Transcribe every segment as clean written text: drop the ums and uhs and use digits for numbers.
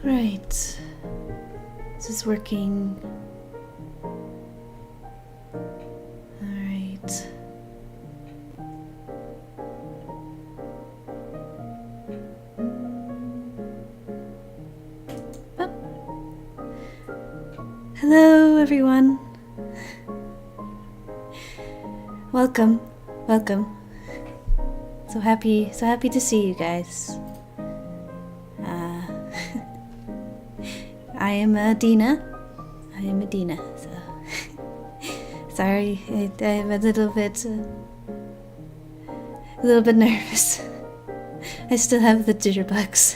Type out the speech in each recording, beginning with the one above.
Right. This is working. Alright. Oh. Hello, everyone. Welcome. Welcome. So happy to see you guys. I am Edena. So sorry, I'm a little bit nervous. I still have the jitterbugs.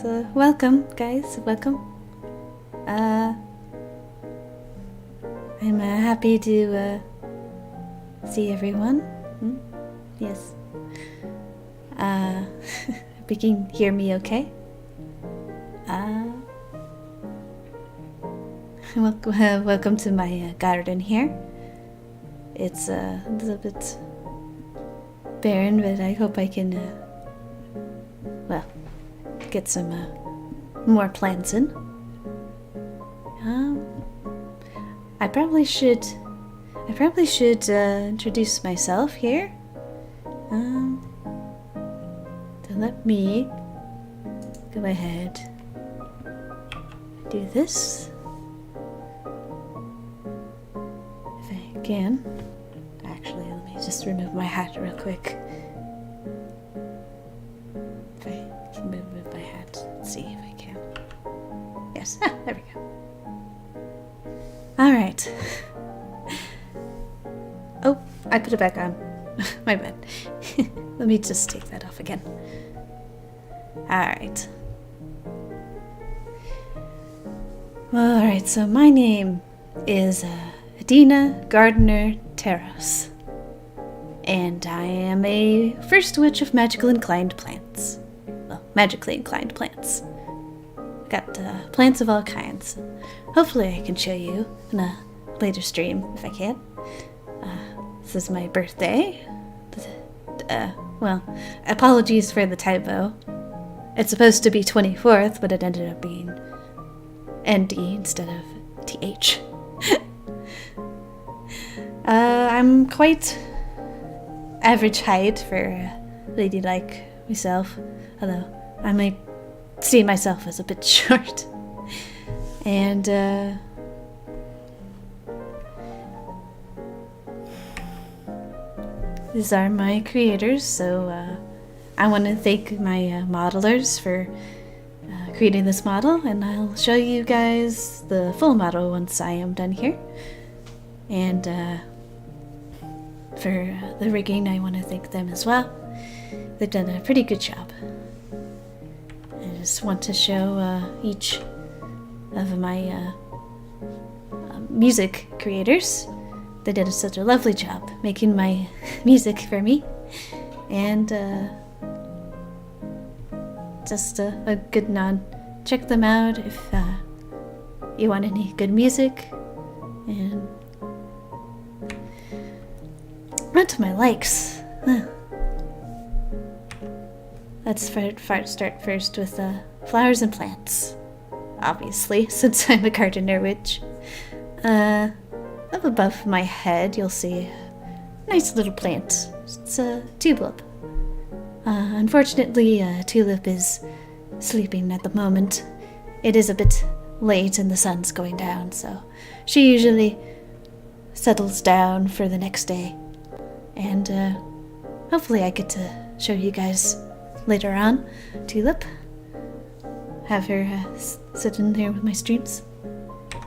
So welcome, guys. Welcome. I'm happy to see everyone. Yes. Hope you can hear me okay. Welcome to my garden here. It's a little bit barren, but I hope I can, get some more plants in. I probably should introduce myself here. So let me go ahead, do this. If I can. Actually, let me just remove my hat real quick. If I can move my hat, let's see if I can. Yes, there we go. Alright. Oh, I put it back on. My bad. Let me just take that off again. Alright. Well, alright, so my name is Edena Gardener Terros. And I am a first witch of magically inclined plants. Well, magically inclined plants. Got plants of all kinds. Hopefully I can show you in a later stream if I can. This is my birthday. Well, apologies for the typo. It's supposed to be 24th, but it ended up being ND instead of TH. I'm quite average height for a lady like myself, although I might see myself as a bit short. And these are my creators, so I want to thank my modelers for creating this model, and I'll show you guys the full model once I am done here. And for the rigging, I want to thank them as well. They've done a pretty good job. just want to show each of my music creators. They did such a lovely job making my music for me, and just a good nod. Check them out if you want any good music. And on to my likes. Let's start first with flowers and plants. Obviously, since I'm a gardener witch. Up above my head, you'll see a nice little plant. It's a tulip. Unfortunately, Tulip is sleeping at the moment. It is a bit late and the sun's going down, so she usually settles down for the next day. And hopefully I get to show you guys later on Tulip. Have her sit in here with my streams.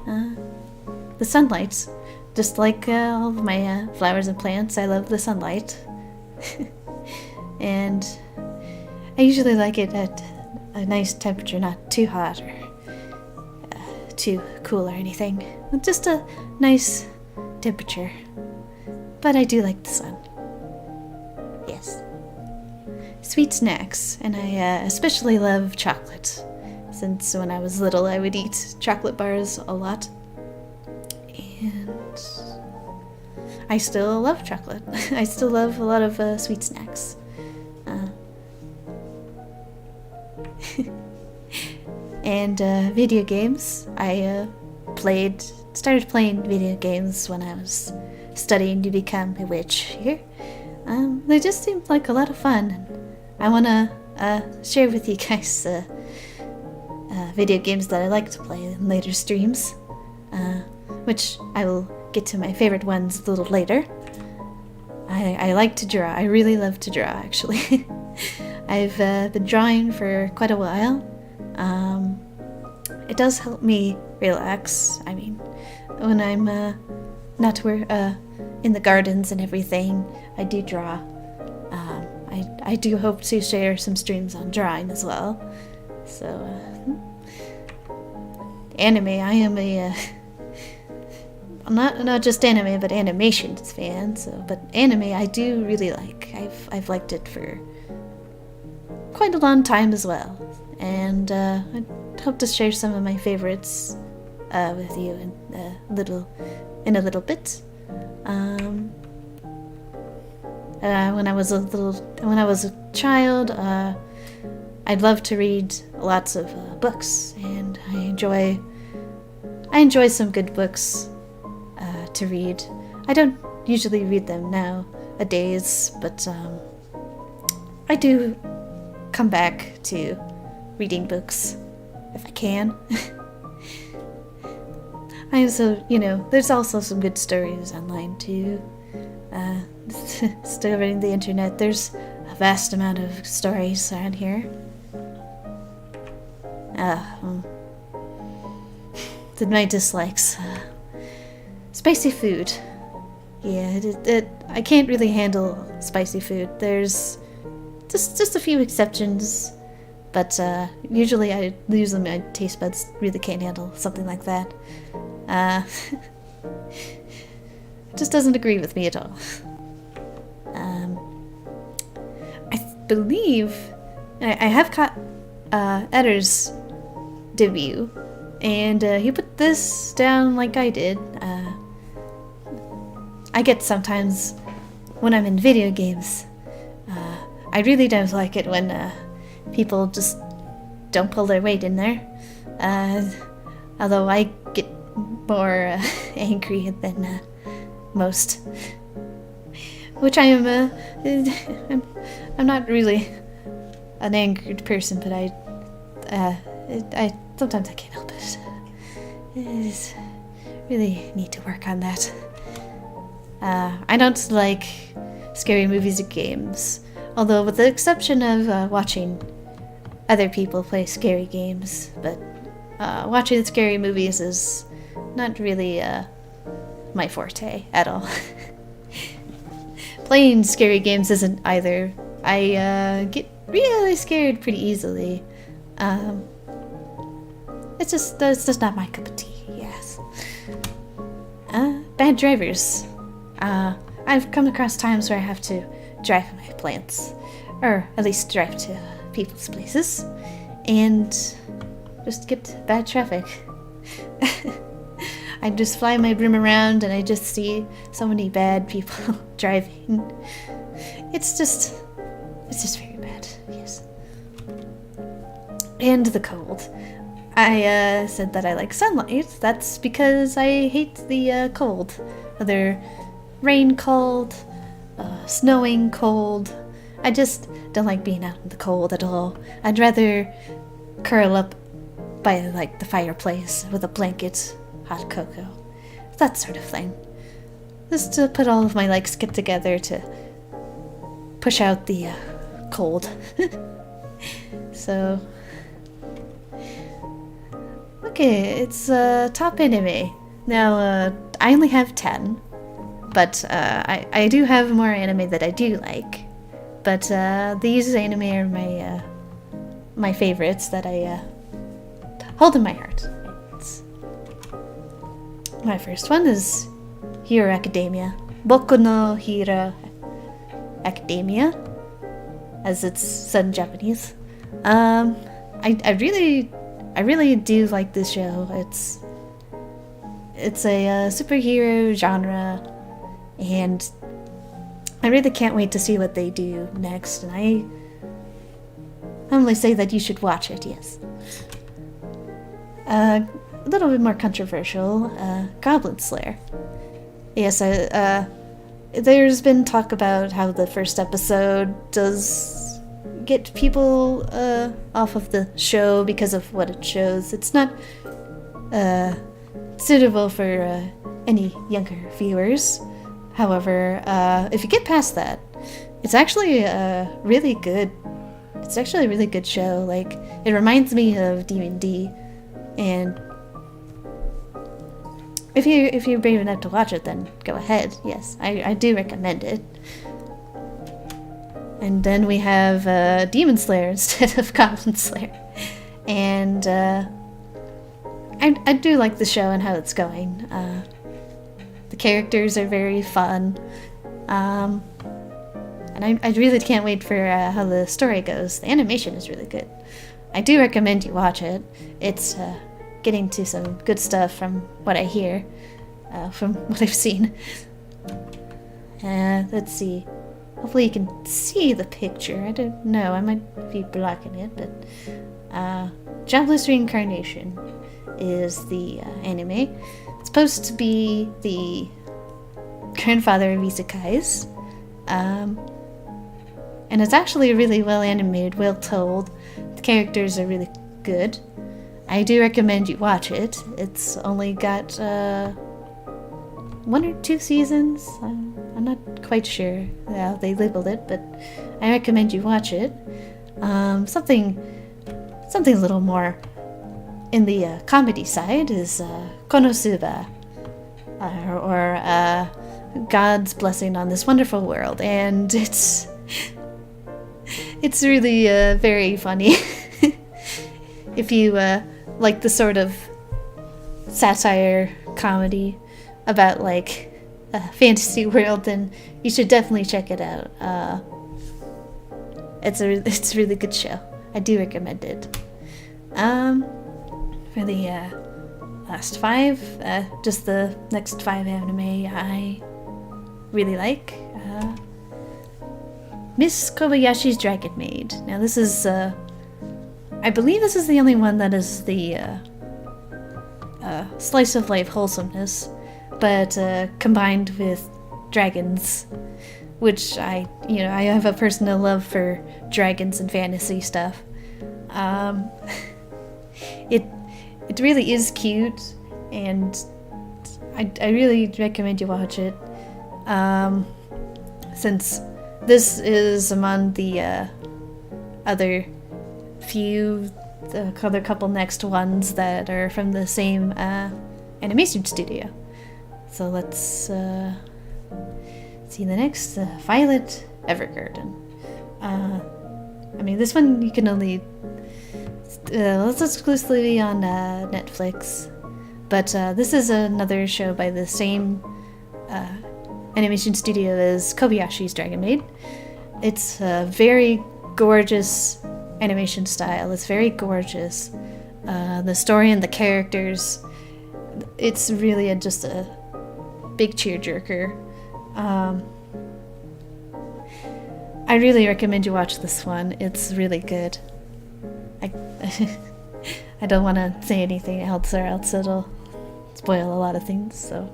The sunlight, just like all of my flowers and plants, I love the sunlight. And I usually like it at a nice temperature, not too hot or too cool or anything. Just a nice temperature. But I do like the sun. Yes. Sweet snacks, and I especially love chocolate. Since when I was little, I would eat chocolate bars a lot. And I still love chocolate. I still love a lot of sweet snacks. And video games. I started playing video games when I was studying to become a witch here. They just seemed like a lot of fun. And I want to share with you guys video games that I like to play in later streams, which I will get to my favorite ones a little later. I like to draw. I really love to draw, actually. I've been drawing for quite a while. It does help me relax. I mean, when I'm not in the gardens and everything, I do draw. I do hope to share some streams on drawing as well. So, anime. I am a not just anime, but animation fan. So, but anime I do really like. I've liked it for quite a long time as well, and I hope to share some of my favorites with you in a little bit. When I was a child, I'd love to read lots of books, and I enjoy some good books to read. I don't usually read them nowadays, but I do come back to reading books if I can. There's also some good stories online too. Still reading the internet, there's a vast amount of stories around here. My dislikes. Spicy food. Yeah, I can't really handle spicy food. There's just a few exceptions, but usually my taste buds really can't handle something like that. Just doesn't agree with me at all. I believe I have caught Edder's debut, and he put this down like I did. I get sometimes when I'm in video games, I really don't like it when people just don't pull their weight in there. Although I get more angry than most, which I am. I'm not really an angered person, but I sometimes I can't help it. I really need to work on that. I don't like scary movies or games, although with the exception of watching other people play scary games, but watching scary movies is not really my forte at all. Playing scary games isn't either. I get really scared pretty easily. Um, it's just not my cup of tea. Yes. Bad drivers. I've come across times where I have to drive my plants, or at least drive to people's places, and just get bad traffic. I just fly my broom around and I just see so many bad people driving. It's just very bad, yes. And the cold. I said that I like sunlight. That's because I hate the cold. Whether rain cold, snowing cold. I just don't like being out in the cold at all. I'd rather curl up by like the fireplace with a blanket, hot cocoa, that sort of thing. Just to put all of my likes get together to push out the cold. So, okay, it's top anime. Now, I only have 10, but I do have more anime that I do like. But these anime are my favorites that I hold in my heart. My first one is Hero Academia. Boku no Hero Academia, as it's said in Japanese. I really do like this show. It's a superhero genre, and I really can't wait to see what they do next. And I humbly say that you should watch it. Yes. A little bit more controversial, Goblin Slayer. Yes, there's been talk about how the first episode does get people off of the show because of what it shows. It's not suitable for any younger viewers. However, if you get past that, it's actually really good. It's actually a really good show. Like, it reminds me of D&D, and if you're brave enough to watch it, then go ahead. Yes, I do recommend it. And then we have Demon Slayer instead of Goblin Slayer, and I do like the show and how it's going. The characters are very fun, and I really can't wait for how the story goes. The animation is really good. I do recommend you watch it. It's getting to some good stuff from what I hear, from what I've seen. Let's see. Hopefully you can see the picture. I don't know. I might be blocking it, but Jobless Reincarnation is the anime. It's supposed to be the grandfather of isekais. And it's actually really well animated, well told. The characters are really good. I do recommend you watch it. It's only got 1 or 2 seasons. I'm not quite sure how they labeled it, but I recommend you watch it. Something a little more in the comedy side is Konosuba, or God's Blessing on This Wonderful World, and it's really very funny. If you like the sort of satire comedy about like a fantasy world, then you should definitely check it out. It's a really good show. I do recommend it. For the last 5, just the next 5 anime I really like. Miss Kobayashi's Dragon Maid. Now this is, I believe this is the only one that is the slice of life wholesomeness, but combined with dragons, which I have a personal love for dragons and fantasy stuff. It really is cute, and I really recommend you watch it. Since this is among the other couple next ones that are from the same animation studio. So let's see the next, Violet Evergarden. I mean, this one you can only it's exclusively on Netflix. But this is another show by the same animation studio as Kobayashi's Dragon Maid. It's a very gorgeous animation style. It's very gorgeous. The story and the characters, it's really just a big tearjerker. I really recommend you watch this one. It's really good. I don't want to say anything else or else it'll spoil a lot of things. So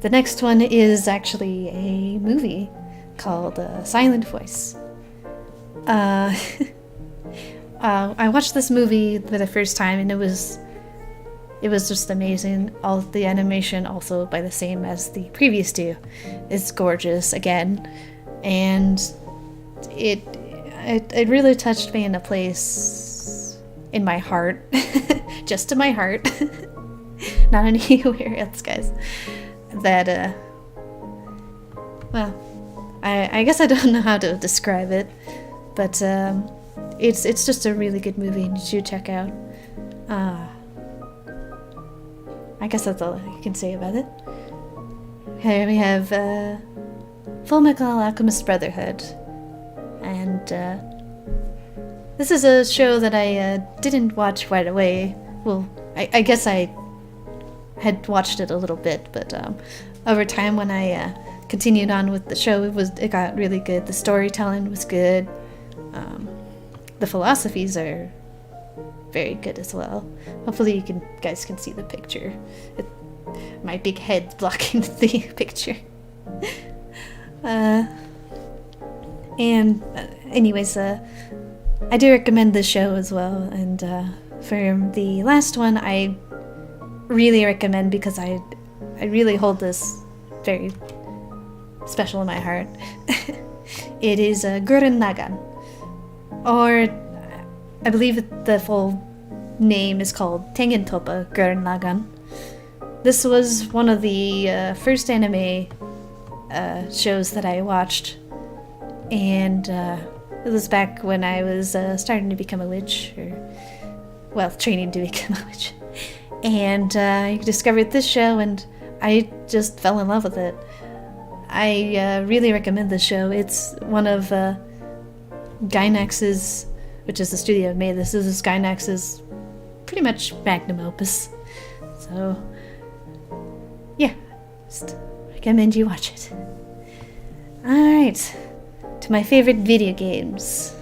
the next one is actually a movie called Silent Voice. I watched this movie for the first time and it was just amazing. All the animation, also by the same as the previous two, is gorgeous again, and it really touched me in a place in my heart, just in my heart, not anywhere else, guys. That well, I guess I don't know how to describe it, but it's just a really good movie and you should check out. I guess that's all I can say about it. Here we have Full Metal Alchemist Brotherhood, and this is a show that I didn't watch right away. Well, I guess I had watched it a little bit, but over time when I continued on with the show, it got really good. The storytelling was good. The philosophies are very good as well. Hopefully you guys can see the picture. My big head's blocking the picture. Anyways, I do recommend this show as well. And for the last one, I really recommend because I really hold this very special in my heart. It is Gurren Lagann, or I believe the full name is called Tengen Toppa Gurren Lagann. This was one of the first anime shows that I watched, and it was back when I was starting to become a witch, training to become a witch. And I discovered this show, and I just fell in love with it. I really recommend this show. It's one of Gainax's, which is the studio that made this. This is Gainax's pretty much magnum opus. So, yeah, just recommend you watch it. Alright, to my favorite video games.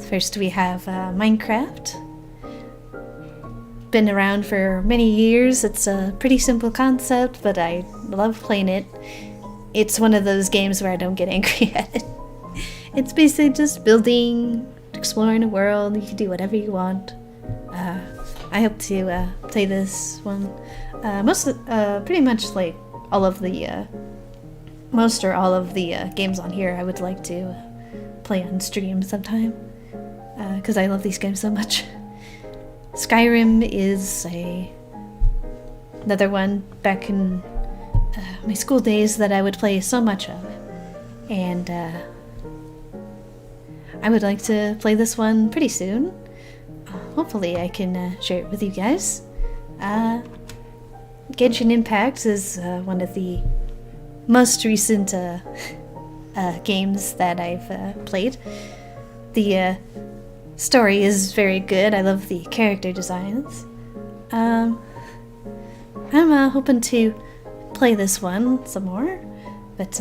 First we have Minecraft. Been around for many years. It's a pretty simple concept, but I love playing it. It's one of those games where I don't get angry at it. It's basically just building, exploring a world. You can do whatever you want. I hope to play this one. Pretty much like all of the most or all of the games on here I would like to play on stream sometime, because I love these games so much. Skyrim is another one back in my school days that I would play so much of, and I would like to play this one pretty soon. Hopefully I can share it with you guys. Genshin Impact is one of the most recent games that I've played. The story is very good. I love the character designs. I'm hoping to play this one some more, but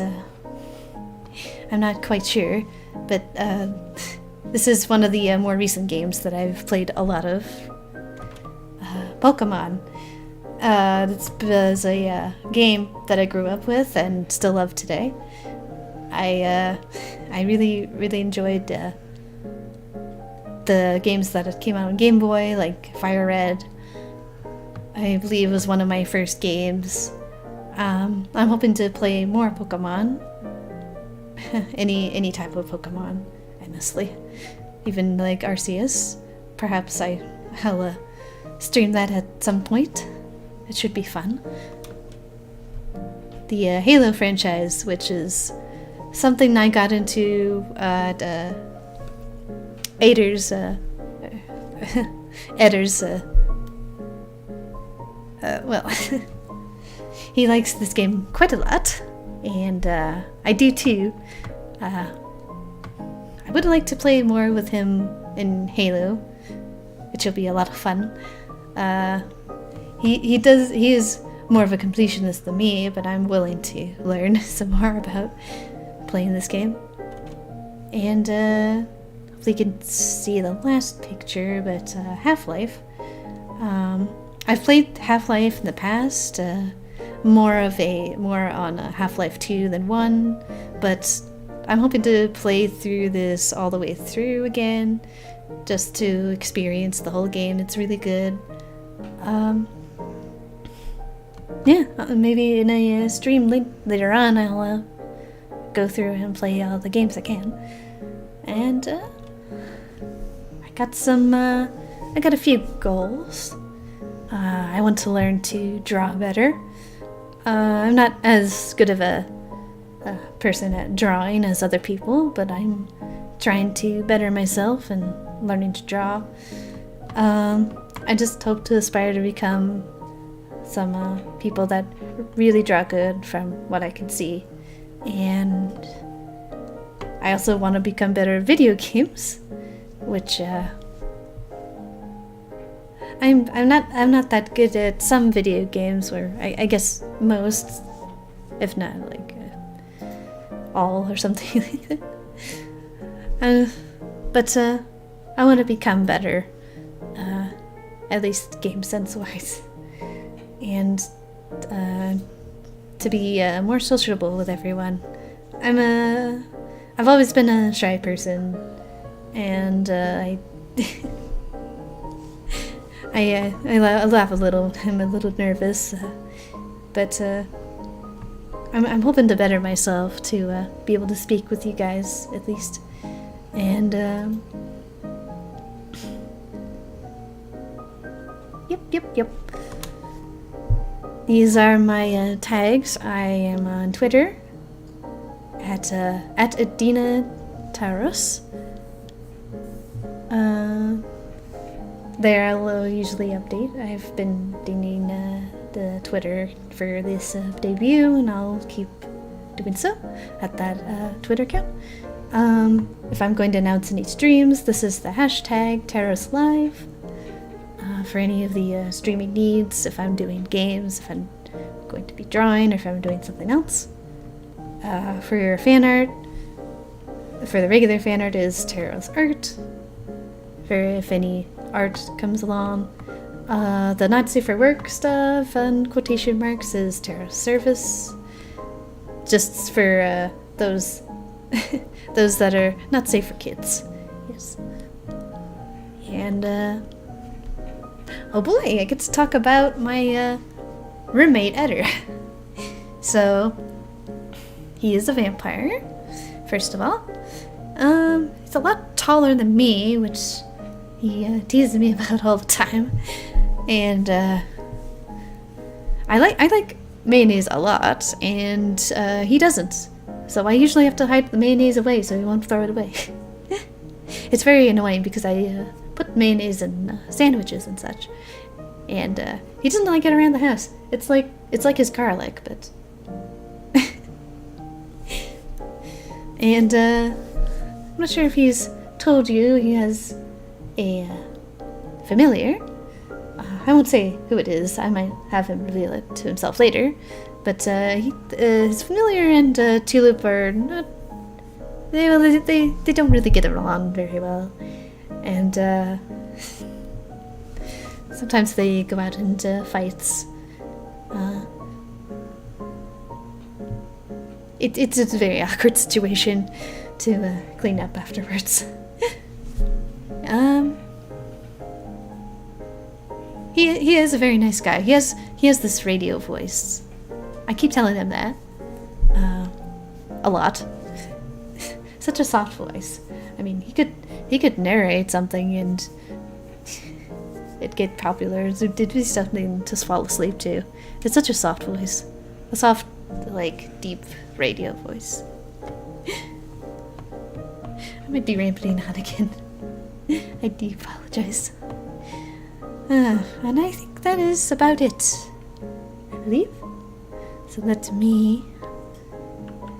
I'm not quite sure. But this is one of the more recent games that I've played a lot of. Pokemon. This was a game that I grew up with and still love today. I really enjoyed the games that came out on Game Boy, like Fire Red. I believe was one of my first games. I'm hoping to play more Pokemon. any type of Pokemon, honestly. Even like Arceus. Perhaps I'll stream that at some point. It should be fun. The Halo franchise, which is something I got into at Ader's, Eder's, well, he likes this game quite a lot, and I do too. I would like to play more with him in Halo, which will be a lot of fun. He is more of a completionist than me, but I'm willing to learn some more about playing this game. And hopefully you can see the last picture, but Half-Life. I've played Half-Life in the past, more on Half-Life 2 than 1, but I'm hoping to play through this all the way through again, just to experience the whole game. It's really good. Yeah, maybe in a stream later on I'll go through and play all the games I can. And I got a few goals. I want to learn to draw better. I'm not as good of a person at drawing as other people, but I'm trying to better myself and learning to draw. I just hope to aspire to become some people that really draw good from what I can see. And I also want to become better at video games, which I'm not that good at some video games, where I guess most, if not like all or something like that. But I want to become better, at least game sense wise, and to be more sociable with everyone. I've always been a shy person, and I laugh a little. I'm a little nervous, but I'm hoping to better myself to be able to speak with you guys at least, and yep. These are my tags. I am on Twitter at Edena Taros. There I will usually update. I've been doing the Twitter for this debut, and I'll keep doing so at that Twitter account. If I'm going to announce any streams, this is the hashtag TarosLive. For any of the streaming needs, if I'm doing games, if I'm going to be drawing, or if I'm doing something else. For your fan art, for the regular fan art is Taros Art. For if any art comes along, the not safe for work stuff and quotation marks is Taros Service. Just for those those that are not safe for kids. Yes. And oh boy, I get to talk about my roommate Eder. So he is a vampire, first of all. He's a lot taller than me, which he teases me about all the time. And I like mayonnaise a lot, and he doesn't. So I usually have to hide the mayonnaise away so he won't throw it away. It's very annoying because I put mayonnaise in sandwiches and such, and he doesn't like it around the house. It's like his garlic, but. And I'm not sure if he's told you he has a familiar. I won't say who it is. I might have him reveal it to himself later. But his familiar and Tulip are not. They don't really get along very well, and sometimes they go out into fights. It's a very awkward situation to clean up afterwards. He is a very nice guy. He has this radio voice. I keep telling him that a lot. Such a soft voice. I mean, he could narrate something and it'd get popular. It'd be something to fall asleep to. It's such a soft voice, a soft, like, deep radio voice. I might be rambling on again. I do apologize. And I think that is about it, I believe. So let me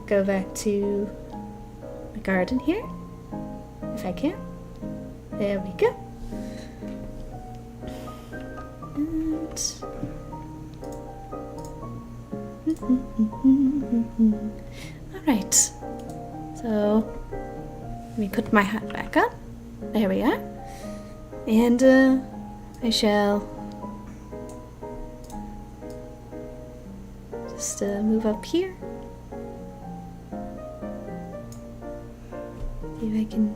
go back to the garden here, if I can. There we go. And alright. So let me put my hat back on. There we are. And I shall just move up here. See if I can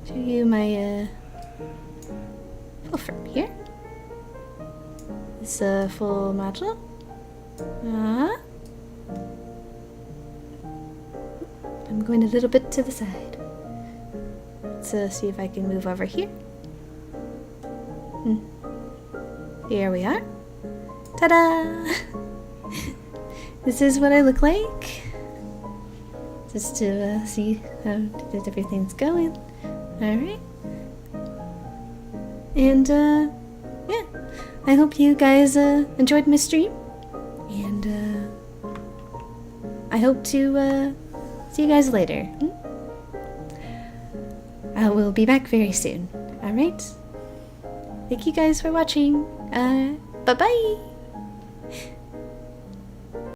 show you my full frame here. This full module. I'm going a little bit to the side. Let's see if I can move over here. Here we are. Ta-da! This is what I look like. Just to see how everything's going. Alright. And yeah, I hope you guys enjoyed my stream. And I hope to see you guys later. I will be back very soon. Alright? Thank you guys for watching. Bye-bye!